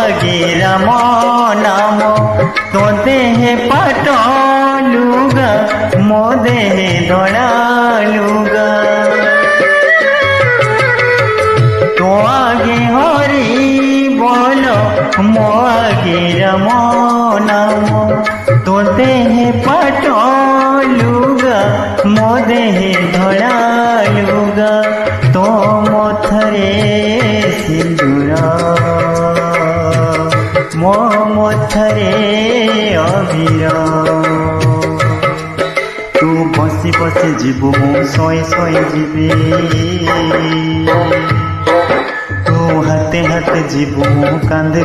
आगे राम नाम तो देहे पाटलुगा मो देहे धड़ालुगा तो आगे हरि बोल मो आगे राम नाम तो देहे पाटलुगा मो देहे धड़ालुगा तो मथरे सिंदूर मो मथरे अबीर तू बसी बसी जीवु मु सोई सोई जीवी तू हाथे हाथे जीवु मु कांधे